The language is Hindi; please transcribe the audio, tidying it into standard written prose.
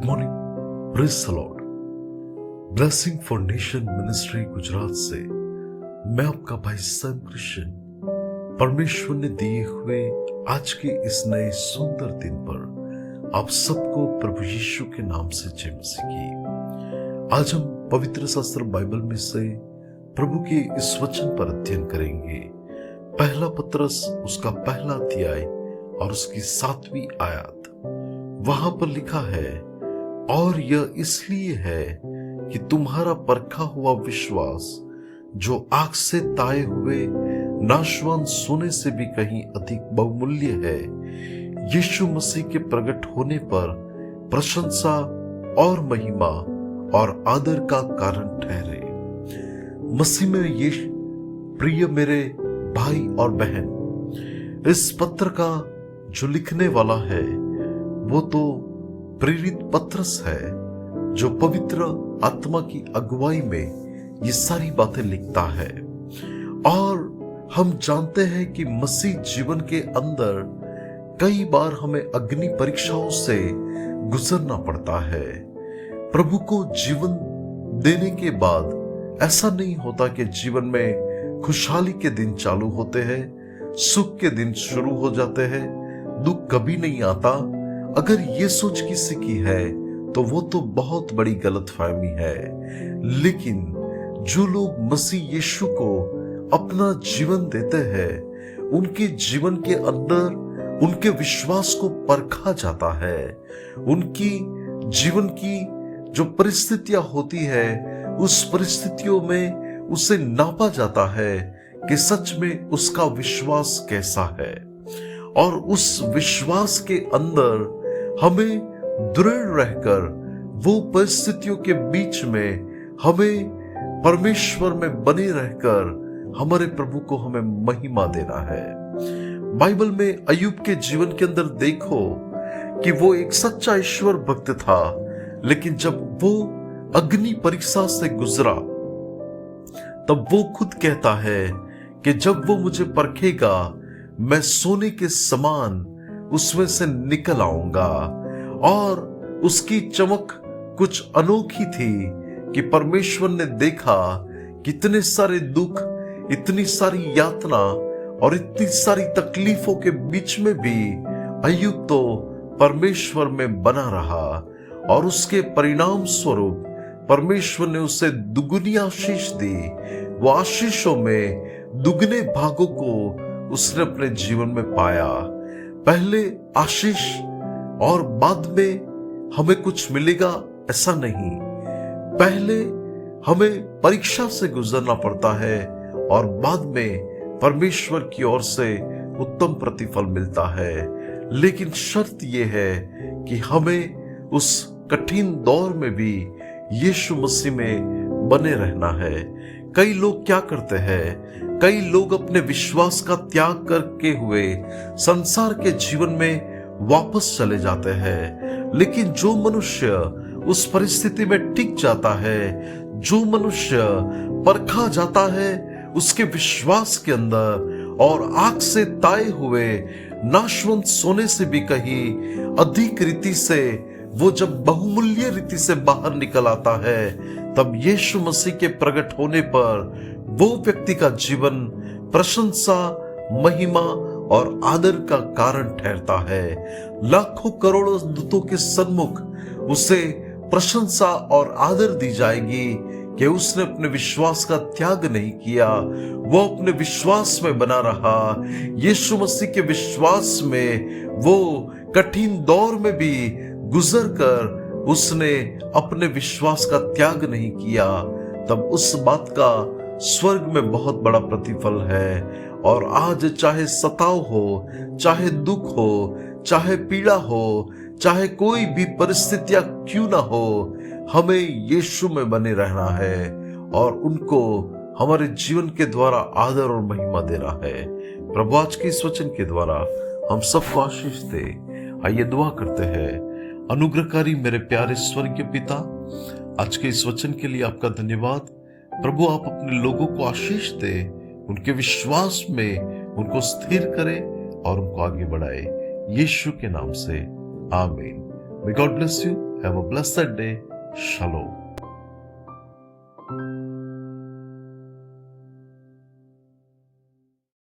Good morning, praise the Lord. Blessing for nation ministry Gujarat से मैं आपका भाई सैम क्रिश्चियन परमेश्वर ने दिए हुए आज के इस नए सुंदर दिन पर आप सबको प्रभु यीशु के नाम से जय मसीह की। आज हम पवित्र शास्त्र बाइबल में से प्रभु के इस वचन पर अध्ययन करेंगे। पहला पत्रस उसका पहला अध्याय और उसकी 7वीं आयत। वहां पर लिखा है, और यह इसलिए है कि तुम्हारा परखा हुआ विश्वास जो आग से ताए हुए नाशवान सोने से भी कहीं अधिक बहुमूल्य है, यीशु मसीह के प्रकट होने पर प्रशंसा और महिमा और आदर का कारण ठहरे। मसीह में ये प्रिय मेरे भाई और बहन, इस पत्र का जो लिखने वाला है वो तो प्रेरित पत्रस है, जो पवित्र आत्मा की अगुवाई में ये सारी बातें लिखता है। और हम जानते हैं कि मसीह जीवन के अंदर कई बार हमें अग्नि परीक्षाओं से गुजरना पड़ता है। प्रभु को जीवन देने के बाद ऐसा नहीं होता कि जीवन में खुशहाली के दिन चालू होते हैं, सुख के दिन शुरू हो जाते हैं, दुख कभी नहीं आता। अगर ये सोच किसी की है तो वो तो बहुत बड़ी गलतफहमी है। लेकिन जो लोग मसीह यीशु को अपना जीवन देते हैं, उनके जीवन के अंदर उनके विश्वास को परखा जाता है। उनकी जीवन की जो परिस्थितियां होती है, उस परिस्थितियों में उसे नापा जाता है कि सच में उसका विश्वास कैसा है। और उस विश्वास के अंदर हमें दृढ़ रहकर वो परिस्थितियों के बीच में हमें परमेश्वर में बने रहकर हमारे प्रभु को हमें महिमा देना है। बाइबल में अय्यूब के जीवन के अंदर देखो कि वो एक सच्चा ईश्वर भक्त था, लेकिन जब वो अग्नि परीक्षा से गुजरा तब वो खुद कहता है कि जब वो मुझे परखेगा मैं सोने के समान उसमें से निकल आऊंगा। और उसकी चमक कुछ अनोखी थी कि परमेश्वर ने देखा कितने सारे दुख, इतनी सारी यातना और इतनी सारी तकलीफों के बीच में भी अय्यूब तो परमेश्वर में बना रहा। और उसके परिणाम स्वरूप परमेश्वर ने उसे दुगुनी आशीष दी। वो आशीषों में दुगने भागों को उसने अपने जीवन में पाया। पहले आशीष और बाद में हमें कुछ मिलेगा ऐसा नहीं। पहले हमें परीक्षा से गुजरना पड़ता है और बाद में परमेश्वर की ओर से उत्तम प्रतिफल मिलता है। लेकिन शर्त यह है कि हमें उस कठिन दौर में भी यीशु मसीह में बने रहना है। कई लोग क्या करते हैं, कई लोग अपने विश्वास का त्याग करके हुए संसार के जीवन में वापस चले जाते हैं। लेकिन जो मनुष्य उस परिस्थिति में टिक जाता है, जो मनुष्य परखा जाता है उसके विश्वास के अंदर और आग से ताए हुए नाशवंत सोने से भी कहीं अधिक रीति से वो जब बहुमूल्य रीति से बाहर निकल आता है, तब यीशु मसीह के प्रकट होने पर वो व्यक्ति का जीवन प्रशंसा, महिमा और आदर का कारण ठहरता है। लाखों करोड़ों दूतों के सन्मुख उसे प्रशंसा और आदर दी जाएगी कि उसने अपने विश्वास का त्याग नहीं किया, वो अपने विश्वास में बना रहा। यीशु मसीह के विश्वास में वो कठिन दौर में भी गुजर कर उसने अपने विश्वास का त्याग नहीं किया, तब उस बात का स्वर्ग में बहुत बड़ा प्रतिफल है। और आज चाहे सताव हो, चाहे दुख हो, चाहे पीड़ा हो, चाहे कोई भी परिस्थितियां क्यों ना हो, हमें यीशु में बने रहना है और उनको हमारे जीवन के द्वारा आदर और महिमा देना है। प्रभु आज के इस वचन के द्वारा हम सबको आशीष दे। आइए दुआ करते हैं। अनुग्रहकारी मेरे प्यारे स्वर्गीय पिता, आज के इस वचन के लिए आपका धन्यवाद। प्रभु आप अपने लोगों को आशीष दे, उनके विश्वास में उनको स्थिर करे और उनको आगे बढ़ाए। यीशु के नाम से आमीन। May God bless you have a blessed day. Shalom.